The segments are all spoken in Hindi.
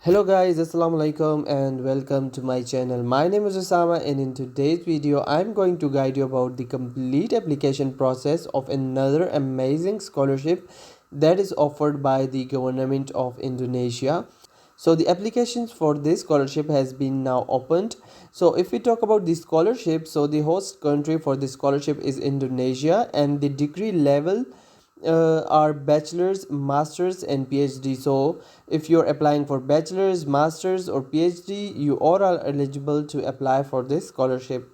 Hello guys, assalamu alaikum and welcome to my channel. My name is Osama and in today's video I'm going to guide you about the complete application process of another amazing scholarship that is offered by the government of Indonesia. So the applications for this scholarship has been now opened. So if we talk about the scholarship, so the host country for the scholarship is Indonesia and the degree level are bachelor's, master's and phd. So if you're applying for bachelor's, master's or phd, you all are eligible to apply for this scholarship.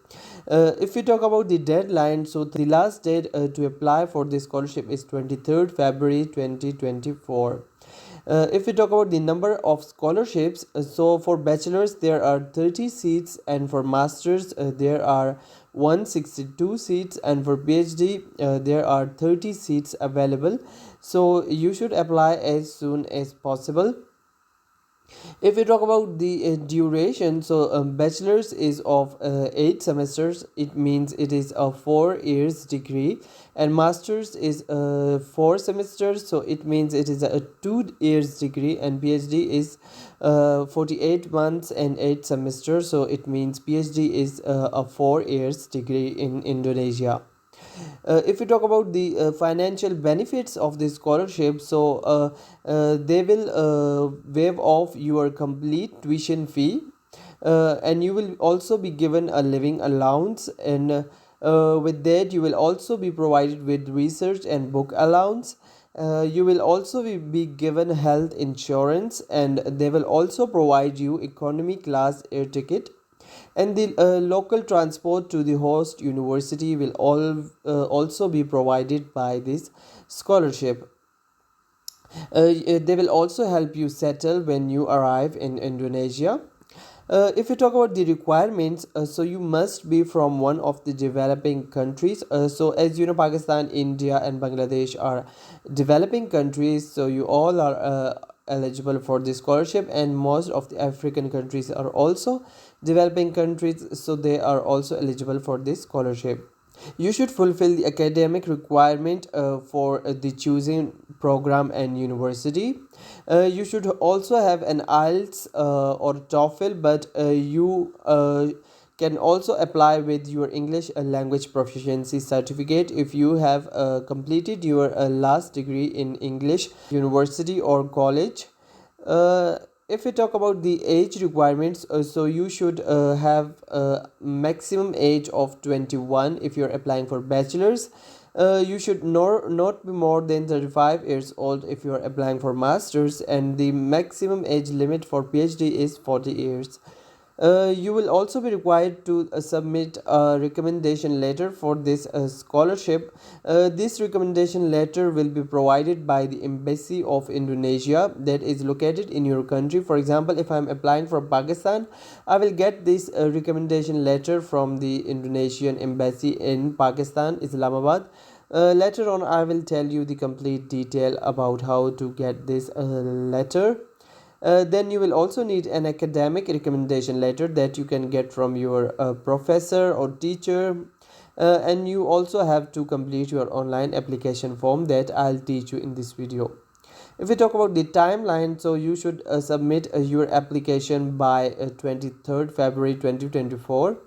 If we talk about the deadline, so the last date to apply for this scholarship is 23rd February 2024. If we talk about the number of scholarships, so for bachelors there are 30 seats and for masters there are 162 seats and for phd there are 30 seats available. So you should apply as soon as possible. If we talk about the duration, so bachelor's is of 8 semesters. It means it is a 4 years degree, and master's is 4 semesters. So it means it is a 2 years degree, and PhD is 48 months and 8 semesters. So it means PhD is a 4 years degree in Indonesia. If we talk about the financial benefits of this scholarship, so they will waive off your complete tuition fee, and you will also be given a living allowance, and with that you will also be provided with research and book allowance. You will also be given health insurance, and they will also provide you economy class air ticket, and the local transport to the host university will also be provided by this scholarship. They will also help you settle when you arrive in Indonesia. If you talk about the requirements, so you must be from one of the developing countries. So as you know, Pakistan, India and Bangladesh are developing countries, so you all are eligible for this scholarship, and most of the African countries are also developing countries, so they are also eligible for this scholarship. You should fulfill the academic requirement for the choosing program and university. You should also have an IELTS or TOEFL, but you can also apply with your English language proficiency certificate if you have completed your last degree in English university or college. If we talk about the age requirements, so you should have a maximum age of 21 if you're applying for bachelor's. You should not be more than 35 years old if you're applying for masters, and the maximum age limit for phd is 40 years. You will also be required to submit a recommendation letter for this scholarship. This recommendation letter will be provided by the Embassy of Indonesia that is located in your country. For example, if I'm applying for Pakistan, I will get this recommendation letter from the Indonesian Embassy in Pakistan, Islamabad. Later on, I will tell you the complete detail about how to get this letter. Then you will also need an academic recommendation letter that you can get from your professor or teacher. And you also have to complete your online application form that I'll teach you in this video. If we talk about the timeline, so you should submit your application by 23rd February 2024.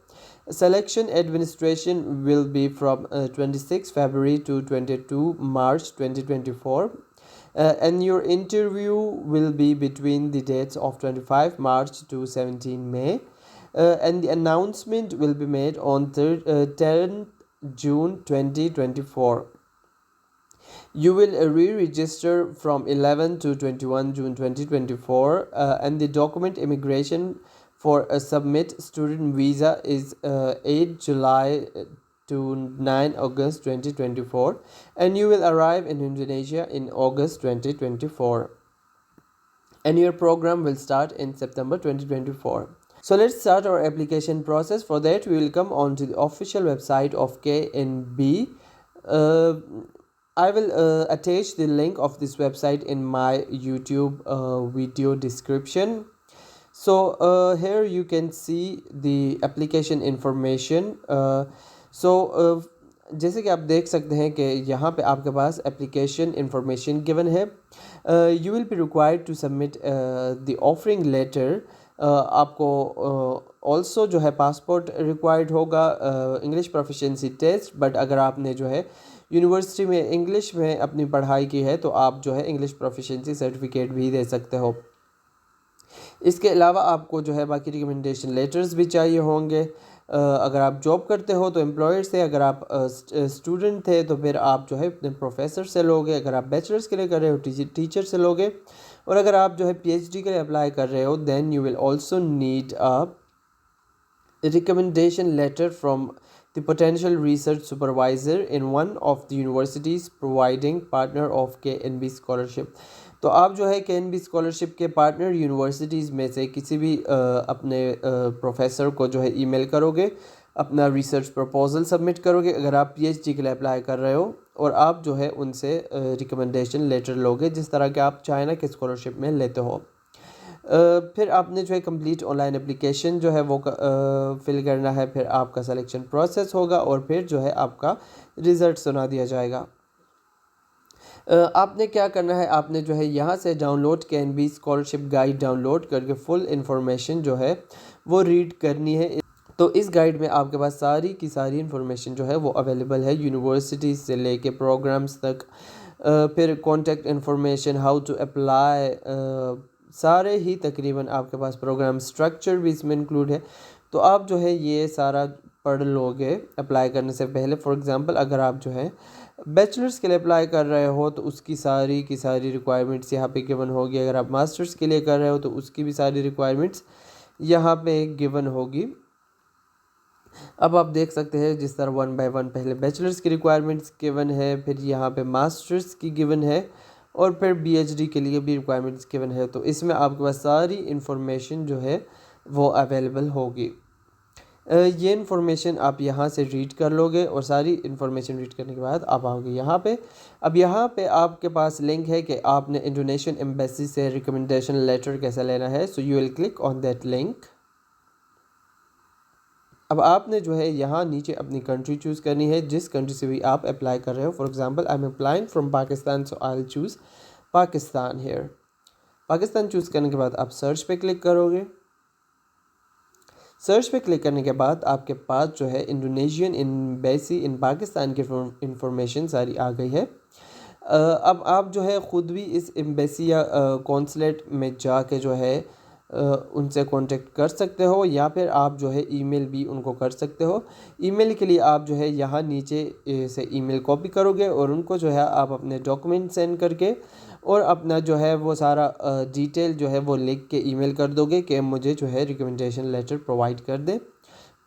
Selection administration will be from 26 February to 22 March 2024. And your interview will be between the dates of 25 March to 17 May. And the announcement will be made on 10 June 2024. You will re-register from 11 to 21 June 2024, and the document immigration for a submit student visa is 8 July to 9 August 2024, and you will arrive in Indonesia in August 2024, and your program will start in September 2024. So let's start our application process. For that, we will come on to the official website of KNB. Uh, I will attach the link of this website in my YouTube video description. So here you can see the application information. So जैसे कि आप देख सकते हैं कि यहाँ पे आपके पास एप्लीकेशन इंफॉर्मेशन गिवन है। You will be required to submit the offering letter. आपको ऑल्सो जो है पासपोर्ट रिक्वायर्ड होगा, इंग्लिश प्रोफिशिएंसी टेस्ट। बट अगर आपने जो है यूनिवर्सिटी में इंग्लिश में अपनी पढ़ाई की है तो आप जो है इंग्लिश प्रोफिशिएंसी सर्टिफिकेट भी दे सकते हो। इसके अलावा आपको जो है बाकी रिकमेंडेशन लेटर्स भी चाहिए होंगे। अगर आप जॉब करते हो तो एम्प्लॉयर से, अगर आप स्टूडेंट थे तो फिर आप जो है अपने प्रोफेसर से लोगे, अगर आप बैचलर्स के लिए कर रहे हो टीचर से लोगे, और अगर आप जो है पीएचडी के लिए अप्लाई कर रहे हो then you will also need a recommendation letter from the potential research supervisor in one of the universities providing partner of KNB scholarship। तो आप जो है KNB स्कॉलरशिप के पार्टनर यूनिवर्सिटीज़ में से किसी भी अपने प्रोफेसर को जो है ईमेल करोगे, अपना रिसर्च प्रपोजल सबमिट करोगे अगर आप पीएचडी के लिए अप्लाई कर रहे हो, और आप जो है उनसे रिकमेंडेशन लेटर लोगे जिस तरह के आप चाइना के स्कॉलरशिप में लेते हो। फिर आपने जो है कंप्लीट ऑनलाइन एप्लीकेशन जो है वो फिल करना है, फिर आपका सिलेक्शन प्रोसेस होगा और फिर जो है आपका रिज़ल्ट सुना दिया जाएगा। आपने क्या करना है, आपने जो है यहाँ से download KNB scholarship guide download करके फुल इंफॉर्मेशन जो है वो रीड करनी है। तो इस गाइड में आपके पास सारी की सारी इन्फॉर्मेशन जो है वो अवेलेबल है, यूनिवर्सिटीज़ से लेके प्रोग्राम्स तक, फिर contact information, how to apply, सारे ही तकरीबन आपके पास प्रोग्राम स्ट्रक्चर भी इसमें इंक्लूड है। तो आप जो है ये सारा पढ़ लोगे अप्लाई करने से पहले। फॉर एग्ज़ाम्पल अगर आप जो है बैचलर्स के लिए अप्लाई कर रहे हो तो उसकी सारी की सारी रिक्वायरमेंट्स यहाँ पे गिवन होगी। अगर आप मास्टर्स के लिए कर रहे हो तो उसकी भी सारी रिक्वायरमेंट्स यहाँ पे गिवन होगी। अब आप देख सकते हैं जिस तरह वन बाय वन पहले बैचलर्स की रिक्वायरमेंट्स गिवन है, फिर यहाँ पे मास्टर्स की गिवन है, और फिर पीएचडी के लिए भी रिक्वायरमेंट्स गिवन है। तो इसमें आपके पास सारी इन्फॉर्मेशन जो है वो अवेलेबल होगी। ये इन्फॉर्मेशन आप यहाँ से रीड कर लोगे और सारी इन्फॉर्मेशन रीड करने के बाद आप आओगे यहाँ पे। अब यहाँ पे आपके पास लिंक है कि आपने इंडोनेशियन एम्बेसी से रिकमेंडेशन लेटर कैसे लेना है। So you will click on that link. अब आपने जो है यहाँ नीचे अपनी कंट्री चूज़ करनी है, जिस कंट्री से भी आप अप्लाई कर रहे हो। For example I am applying from Pakistan, so I will choose Pakistan here. Pakistan choose करने के बाद आप सर्च पे क्लिक करोगे। सर्च पे क्लिक करने के बाद आपके पास जो है इंडोनेशियन एम्बेसी इन पाकिस्तान की इंफॉर्मेशन सारी आ गई है। अब आप जो है ख़ुद भी इस एम्बेसी या कौंसलेट में जाके जो है उनसे कांटेक्ट कर सकते हो, या फिर आप जो है ईमेल भी उनको कर सकते हो। ईमेल के लिए आप जो है यहाँ नीचे से ईमेल कॉपी करोगे और उनको जो है आप अपने डॉक्यूमेंट सेंड करके और अपना जो है वो सारा डिटेल जो है वो लिख के ईमेल कर दोगे कि मुझे जो है रिकमेंडेशन लेटर प्रोवाइड कर दें।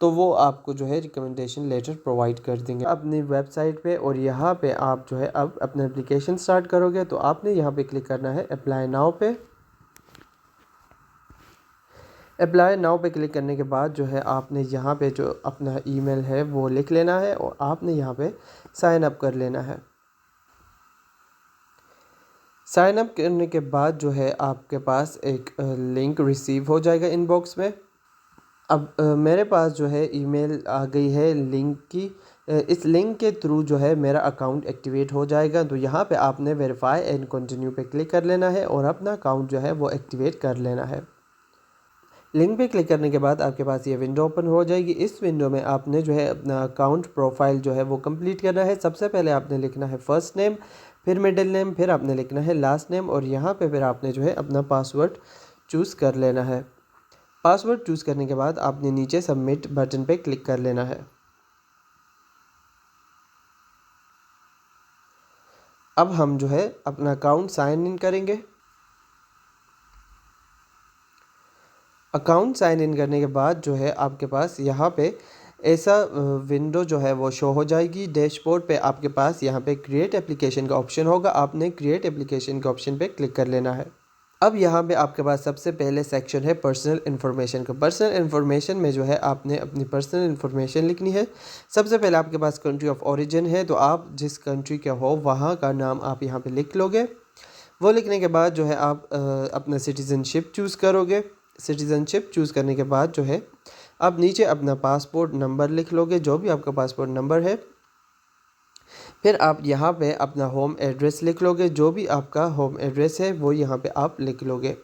तो वो आपको जो है रिकमेंडेशन लेटर प्रोवाइड कर देंगे अपनी वेबसाइट पे। और यहाँ पे आप जो है अब अपना एप्लीकेशन स्टार्ट करोगे तो आपने यहाँ पे क्लिक करना है अप्लाई नाउ पे। अप्लाई नाउ पे क्लिक करने के बाद जो है आपने यहाँ पे जो अपना ईमेल है वो लिख लेना है और आपने यहाँ पे साइन अप कर लेना है। साइन अप करने के बाद जो है आपके पास एक लिंक रिसीव हो जाएगा इनबॉक्स में। अब मेरे पास जो है ईमेल आ गई है लिंक की। इस लिंक के थ्रू जो है मेरा अकाउंट एक्टिवेट हो जाएगा। तो यहाँ पे आपने वेरीफाई एंड कंटिन्यू पे क्लिक कर लेना है और अपना अकाउंट जो है वो एक्टिवेट कर लेना है। लिंक पे क्लिक करने के बाद आपके पास ये विंडो ओपन हो जाएगी। इस विंडो में आपने जो है अपना अकाउंट प्रोफाइल जो है वो कंप्लीट करना है। सबसे पहले आपने लिखना है फर्स्ट नेम, फिर मिडिल नेम, फिर आपने लिखना है लास्ट नेम, और यहाँ पे फिर आपने जो है अपना पासवर्ड चूज़ कर लेना है। पासवर्ड चूज़ करने के बाद आपने नीचे सबमिट बटन पे क्लिक कर लेना है। अब हम जो है अपना अकाउंट साइन इन करेंगे। अकाउंट साइन इन करने के बाद जो है आपके पास यहाँ पे ऐसा विंडो जो है वो शो हो जाएगी। डैशबोर्ड पे आपके पास यहाँ पे क्रिएट एप्लीकेशन का ऑप्शन होगा। आपने क्रिएट एप्लीकेशन के ऑप्शन पे क्लिक कर लेना है। अब यहाँ पे आपके पास सबसे पहले सेक्शन है पर्सनल इन्फॉर्मेशन का। पर्सनल इन्फॉर्मेशन में जो है आपने अपनी पर्सनल इन्फॉर्मेशन लिखनी है। सबसे पहले आपके पास कंट्री ऑफ ओरिजिन है, तो आप जिस कंट्री के हो वहाँ का नाम आप यहाँ पे लिख लोगे। वो लिखने के बाद जो है आप अपना सिटीज़नशिप चूज़ करोगे। सिटीज़नशिप चूज़ करने के बाद जो है आप नीचे अपना पासपोर्ट नंबर लिख लोगे, जो भी आपका पासपोर्ट नंबर है। फिर आप यहाँ पे अपना होम एड्रेस लिख लोगे, जो भी आपका होम एड्रेस है वो यहाँ पे आप लिख लोगे।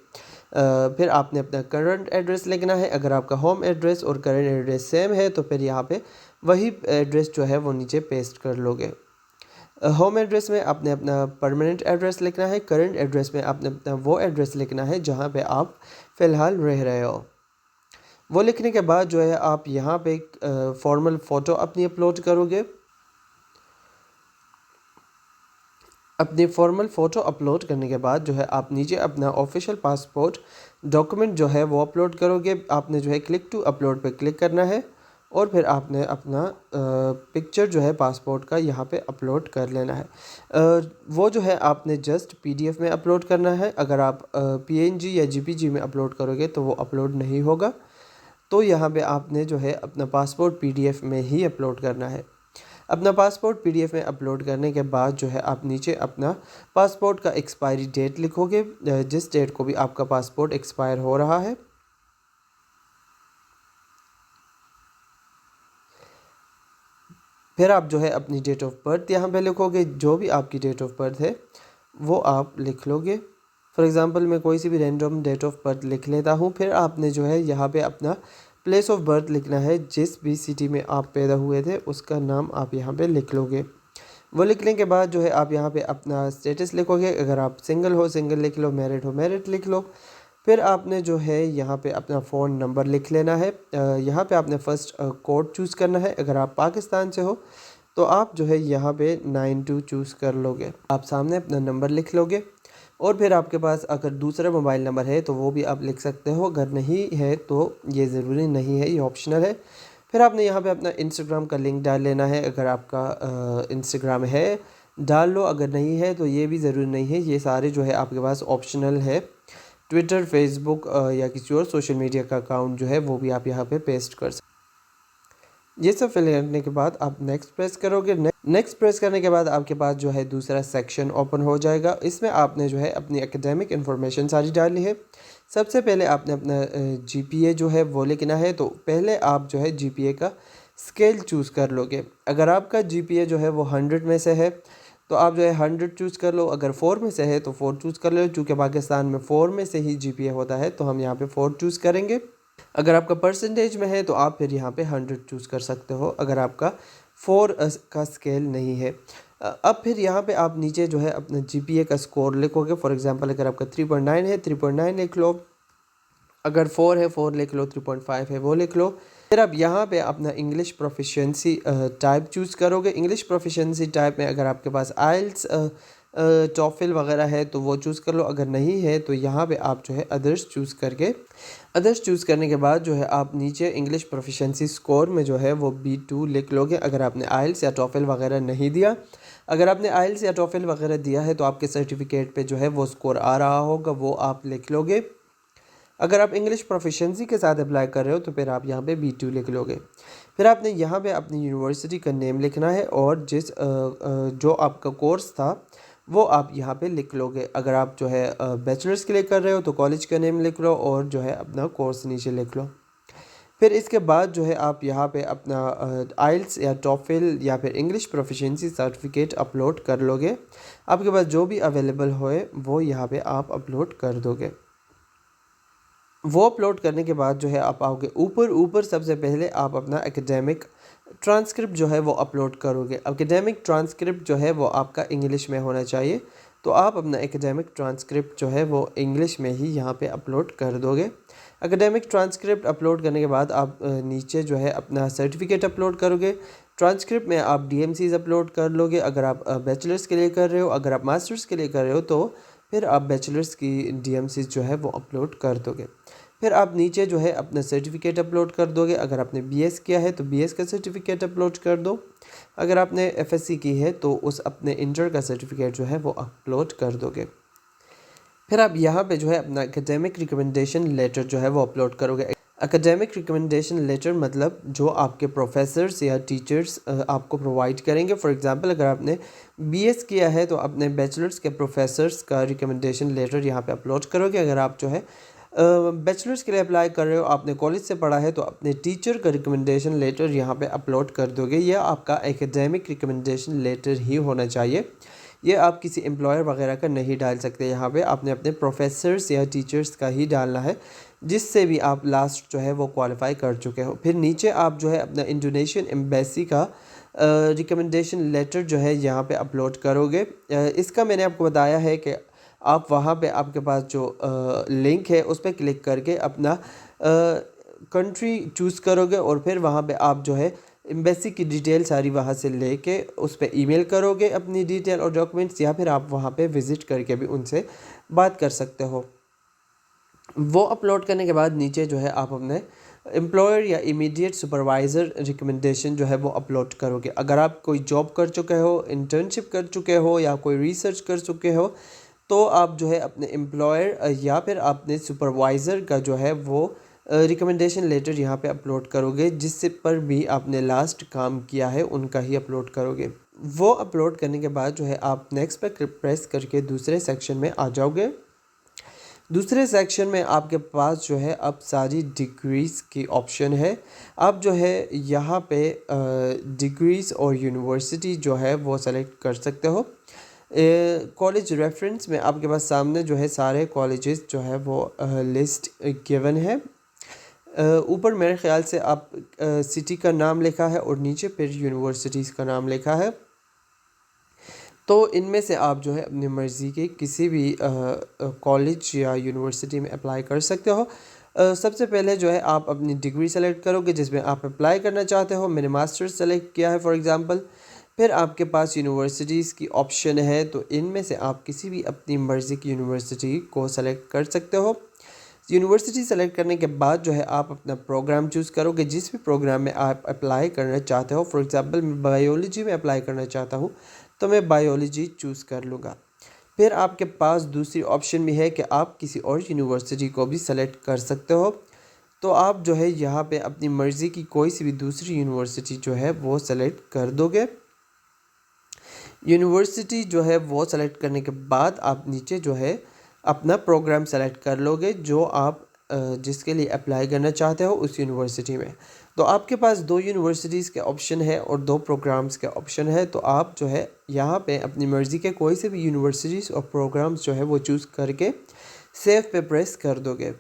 फिर आपने अपना करंट एड्रेस लिखना है। अगर आपका होम एड्रेस और करंट एड्रेस सेम है तो फिर यहाँ पे वही एड्रेस जो है वो नीचे पेस्ट कर लोगे। होम एड्रेस में आपने अपना परमानेंट एड्रेस लिखना है। करंट एड्रेस में आपने अपना वो एड्रेस लिखना है जहाँ पे आप फ़िलहाल रह रहे हो। वो लिखने के बाद जो है आप यहाँ पे फॉर्मल फ़ोटो अपनी अपलोड करोगे। अपनी फॉर्मल फ़ोटो अपलोड करने के बाद जो है आप नीचे अपना ऑफिशियल पासपोर्ट डॉक्यूमेंट जो है वो अपलोड करोगे। आपने जो है क्लिक टू अपलोड पे क्लिक करना है और फिर आपने अपना पिक्चर जो है पासपोर्ट का यहाँ पे अपलोड कर लेना है। वो जो है आपने जस्ट पीडीएफ में अपलोड करना है। अगर आप पीएनजी या जीपीजी में अपलोड करोगे तो वो अपलोड नहीं होगा। तो यहाँ पे आपने जो है अपना पासपोर्ट पीडीएफ में ही अपलोड करना है। अपना पासपोर्ट पीडीएफ में अपलोड करने के बाद जो है आप नीचे अपना पासपोर्ट का एक्सपायरी डेट लिखोगे, जिस डेट को भी आपका पासपोर्ट एक्सपायर हो रहा है। फिर आप जो है अपनी डेट ऑफ बर्थ यहाँ पे लिखोगे। जो भी आपकी डेट ऑफ बर्थ है वो आप लिख लोगे। फॉर एग्ज़ाम्पल मैं कोई सी भी रैंडम डेट ऑफ बर्थ लिख लेता हूँ। फिर आपने जो है यहाँ पे अपना प्लेस ऑफ बर्थ लिखना है। जिस भी सिटी में आप पैदा हुए थे उसका नाम आप यहाँ पे लिख लोगे। वो लिखने के बाद जो है आप यहाँ पे अपना स्टेटस लिखोगे। अगर आप सिंगल हो सिंगल लिख लो, मैरिड हो मैरिड लिख लो। फिर आपने जो है यहाँ पे अपना फ़ोन नंबर लिख लेना है। यहाँ पे आपने फ़र्स्ट कोड चूज़ करना है। अगर आप पाकिस्तान से हो तो आप जो है यहाँ पे 92 चूज़ कर लोगे। आप सामने अपना नंबर लिख लोगे और फिर आपके पास अगर दूसरा मोबाइल नंबर है तो वो भी आप लिख सकते हो। अगर नहीं है तो ये ज़रूरी नहीं है, ये ऑप्शनल है। फिर आपने यहाँ पे अपना इंस्टाग्राम का लिंक डाल लेना है। अगर आपका इंस्टाग्राम है डाल लो, अगर नहीं है तो ये भी ज़रूरी नहीं है। ये सारे जो है आपके पास ऑप्शनल है। ट्विटर, फेसबुक या किसी और सोशल मीडिया का अकाउंट जो है वो भी आप यहाँ पे पेस्ट कर सकते। ये सब फिल करने के बाद आप नेक्स्ट प्रेस करोगे। नेक्स्ट प्रेस करने के बाद आपके पास जो है दूसरा सेक्शन ओपन हो जाएगा। इसमें आपने जो है अपनी एकेडमिक इन्फॉर्मेशन सारी डालनी है। सबसे पहले आपने अपना जीपीए जो है वो लिखना है। तो पहले आप जो है जीपीए का स्केल चूज़ कर लोगे। अगर आपका जीपीए जो है वो 100 में से है तो आप जो है 100 चूज़ कर लो। अगर 4 में से है तो 4 चूज़ कर लो। चूँकि पाकिस्तान में 4 में से ही जीपीए होता है तो हम यहाँ पे 4 चूज़ करेंगे। अगर आपका परसेंटेज में है तो आप फिर यहाँ पे 100 चूज़ कर सकते हो, अगर आपका 4 का स्केल नहीं है। अब फिर यहाँ पे आप नीचे जो है अपना जीपीए का स्कोर लिखोगे। फॉर एग्जांपल अगर आपका 3.9 है 3.9 लिख लो। अगर 4 है 4 लिख लो, 3.5 है वो लिख लो। फिर आप यहाँ पे अपना इंग्लिश प्रोफिशिएंसी टाइप चूज़ करोगे। इंग्लिश प्रोफिशिएंसी टाइप में अगर आपके पास आइल्स टॉफिल वगैरह है तो वो चूज़ कर लो। अगर नहीं है तो यहाँ पे आप जो है अदर्स चूज़ करके अदर्स चूज़ करने के बाद जो है आप नीचे इंग्लिश प्रोफिशिएंसी स्कोर में जो है वो B2 लिख लोगे। अगर आपने आइल्स या टॉफिल वगैरह नहीं दिया, अगर आपने आइल्स या टॉफिल वगैरह दिया है तो आपके सर्टिफिकेट पे जो है वो स्कोर आ रहा होगा, वो आप लिख लोगे। अगर आप इंग्लिश प्रोफिशिएंसी के साथ अप्लाई कर रहे हो तो फिर आप यहाँ पे B2 लिख लोगे। फिर आपने यहाँ पे अपनी यूनिवर्सिटी का नेम लिखना है और जो आपका कोर्स था वो आप यहाँ पे लिख लोगे। अगर आप जो है बैचलर्स के लिए कर रहे हो तो कॉलेज का नेम लिख लो और जो है अपना कोर्स नीचे लिख लो। फिर इसके बाद जो है आप यहाँ पे अपना आइल्स या टॉफिल या फिर इंग्लिश प्रोफिशिएंसी सर्टिफिकेट अपलोड कर लोगे। आपके पास जो भी अवेलेबल होए वो यहाँ पे आप अपलोड कर दोगे। वो अपलोड करने के बाद जो है आप आओगे ऊपर सबसे पहले आप अपना एकेडमिक ट्रांसक्रिप्ट जो है वो अपलोड करोगे। एकेडमिक ट्रांसक्रिप्ट जो है वो आपका इंग्लिश में होना चाहिए, तो आप अपना एकेडमिक ट्रांसक्रिप्ट जो है वो इंग्लिश में ही यहाँ पे अपलोड कर दोगे। एकेडमिक ट्रांसक्रिप्ट अपलोड करने के बाद आप नीचे जो है अपना सर्टिफिकेट अपलोड करोगे। ट्रांसक्रिप्ट में आप डीएमसीज अपलोड कर लोगे अगर आप बैचलर्स के लिए कर रहे हो। अगर आप मास्टर्स के लिए कर रहे हो तो फिर आप बैचलर्स की डीएमसीज जो है वो अपलोड कर दोगे। फिर आप नीचे जो है अपना सर्टिफिकेट अपलोड कर दोगे। अगर आपने बीएस किया है तो बीएस का सर्टिफिकेट अपलोड कर दो। अगर आपने एफएससी की है तो उस अपने इंटर का सर्टिफिकेट जो है वो अपलोड कर दोगे। फिर आप यहाँ पे जो है अपना एकेडमिक रिकमेंडेशन लेटर जो है वो अपलोड करोगे। एकेडमिक रिकमेंडेशन लेटर मतलब जो आपके प्रोफेसर्स या टीचर्स आपको प्रोवाइड करेंगे। फॉर एग्जांपल अगर आपने बीएस किया है तो अपने बैचलर्स के प्रोफेसर्स का रिकमेंडेशन लेटर यहाँ पे अपलोड करोगे। अगर आप जो है बैचलर्स के लिए अप्लाई कर रहे हो, आपने कॉलेज से पढ़ा है, तो अपने टीचर का रिकमेंडेशन लेटर यहाँ पे अपलोड कर दोगे। यह आपका एकेडमिक रिकमेंडेशन लेटर ही होना चाहिए। ये आप किसी एम्प्लॉयर वगैरह का नहीं डाल सकते। यहाँ पे आपने अपने प्रोफेसर्स या टीचर्स का ही डालना है, जिससे भी आप लास्ट जो है वो क्वालिफाई कर चुके हो। फिर नीचे आप जो है अपना इंडोनेशियन एम्बेसी का रिकमेंडेशन लेटर जो है यहाँ पे अपलोड करोगे। इसका मैंने आपको बताया है कि आप वहाँ पे आपके पास जो लिंक है उस पर क्लिक करके अपना कंट्री चूज़ करोगे और फिर वहाँ पे आप जो है एम्बेसी की डिटेल सारी वहाँ से लेके उस पर ईमेल करोगे अपनी डिटेल और डॉक्यूमेंट्स, या फिर आप वहाँ पे विज़िट करके भी उनसे बात कर सकते हो। वो अपलोड करने के बाद नीचे जो है आप अपने एम्प्लॉयर या इमीडिएट सुपरवाइज़र रिकमेंडेशन जो है वो अपलोड करोगे। अगर आप कोई जॉब कर चुके हो, इंटर्नशिप कर चुके हो या कोई रिसर्च कर चुके हो, तो आप जो है अपने एम्प्लॉयर या फिर अपने सुपरवाइज़र का जो है वो रिकमेंडेशन लेटर यहाँ पे अपलोड करोगे। जिससे पर भी आपने लास्ट काम किया है उनका ही अपलोड करोगे। वो अपलोड करने के बाद जो है आप नेक्स्ट पर प्रेस करके दूसरे सेक्शन में आ जाओगे। दूसरे सेक्शन में आपके पास जो है अब सारी डिग्रीज़ की ऑप्शन है। आप जो है यहाँ पे डिग्रीज़ और यूनिवर्सिटी जो है वो सेलेक्ट कर सकते हो। कॉलेज रेफरेंस में आपके पास सामने जो है सारे कॉलेजेस जो है वो लिस्ट गिवन है। ऊपर मेरे ख्याल से आप सिटी का नाम लिखा है और नीचे फिर यूनिवर्सिटीज़ का नाम लिखा है। तो इनमें से आप जो है अपनी मर्ज़ी के किसी भी कॉलेज या यूनिवर्सिटी में अप्लाई कर सकते हो। सबसे पहले जो है आप अपनी डिग्री सेलेक्ट करोगे जिसमें आप अप्लाई करना चाहते हो। मैंने मास्टर्स सेलेक्ट किया है फॉर एग्ज़ाम्पल। फिर आपके पास यूनिवर्सिटीज़ की ऑप्शन है, तो इनमें से आप किसी भी अपनी मर्ज़ी की यूनिवर्सिटी को सेलेक्ट कर सकते हो। यूनिवर्सिटी सेलेक्ट करने के बाद जो है आप अपना प्रोग्राम चूज़ करोगे, जिस भी प्रोग्राम में आप अप्लाई करना चाहते हो। फॉर एग्ज़ाम्पल मैं बायोलॉजी में अप्लाई करना चाहता हूँ, तो मैं बायोलॉजी चूज़ कर लूँगा। फिर आपके पास दूसरी ऑप्शन भी है कि आप किसी और यूनिवर्सिटी को भी सेलेक्ट कर सकते हो। तो आप जो है यहाँ पे अपनी मर्ज़ी की कोई सी भी दूसरी यूनिवर्सिटी जो है वो सेलेक्ट कर दोगे। यूनिवर्सिटी जो है वो सेलेक्ट करने के बाद आप नीचे जो है अपना प्रोग्राम सेलेक्ट कर लोगे जो आप जिसके लिए अप्लाई करना चाहते हो उस यूनिवर्सिटी में। तो आपके पास 2 यूनिवर्सिटीज़ के ऑप्शन है और 2 प्रोग्राम्स के ऑप्शन है। तो आप जो है यहाँ पे अपनी मर्ज़ी के कोई से भी यूनिवर्सिटीज़ और प्रोग्राम्स जो है वो चूज़ करके सेव पे प्रेस कर दोगे।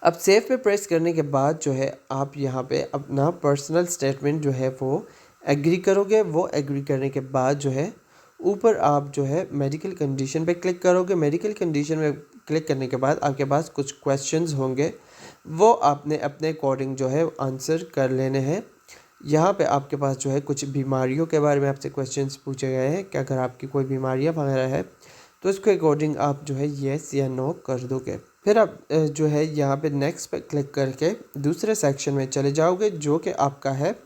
अब सेव पे प्रेस करने के बाद जो है आप यहाँ पे अपना पर्सनल स्टेटमेंट जो है वो एग्री करोगे। वो एग्री करने के बाद जो है ऊपर आप जो है मेडिकल कंडीशन पे क्लिक करोगे। मेडिकल कंडीशन में क्लिक करने के बाद आपके पास कुछ क्वेश्चंस होंगे, वो आपने अपने अकॉर्डिंग जो है आंसर कर लेने हैं। यहाँ पे आपके पास जो है कुछ बीमारियों के बारे में आपसे क्वेश्चंस पूछे गए हैं कि अगर आपकी कोई बीमारियाँ वगैरह है तो उसके अकॉर्डिंग आप जो है येस या नो कर दोगे। फिर आप जो है यहाँ पे नेक्स्ट पे क्लिक करके दूसरे सेक्शन में चले जाओगे जो कि आपका है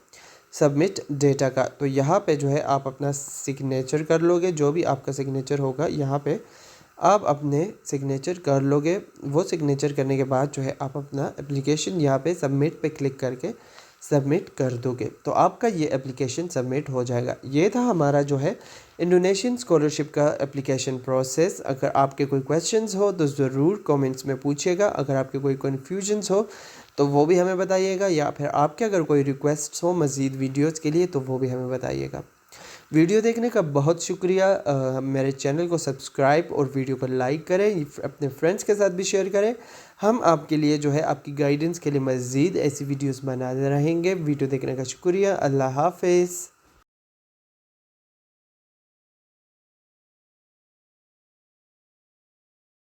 सबमिट डेटा का। तो यहाँ पे जो है आप अपना सिग्नेचर कर लोगे। जो भी आपका सिग्नेचर होगा यहाँ पे आप अपने सिग्नेचर कर लोगे। वो सिग्नेचर करने के बाद जो है आप अपना एप्लीकेशन यहाँ पे सबमिट पे क्लिक करके सबमिट कर दोगे। तो आपका ये एप्लीकेशन सबमिट हो जाएगा। ये था हमारा जो है इंडोनेशियन स्कॉलरशिप का एप्लीकेशन प्रोसेस। अगर आपके कोई क्वेश्चंस हो तो ज़रूर कमेंट्स में पूछिएगा। अगर आपके कोई कन्फ्यूजन्स हो तो वो भी हमें बताइएगा, या फिर आपके अगर कोई रिक्वेस्ट्स हो मज़ीद वीडियोज़ के लिए तो वो भी हमें बताइएगा। वीडियो देखने का बहुत शुक्रिया। मेरे चैनल को सब्सक्राइब और वीडियो को लाइक करें, अपने फ्रेंड्स के साथ भी शेयर करें। हम आपके लिए जो है आपकी गाइडेंस के लिए मज़ीद ऐसी वीडियोस बनाते रहेंगे। वीडियो देखने का शुक्रिया। अल्लाह हाफ़िज़।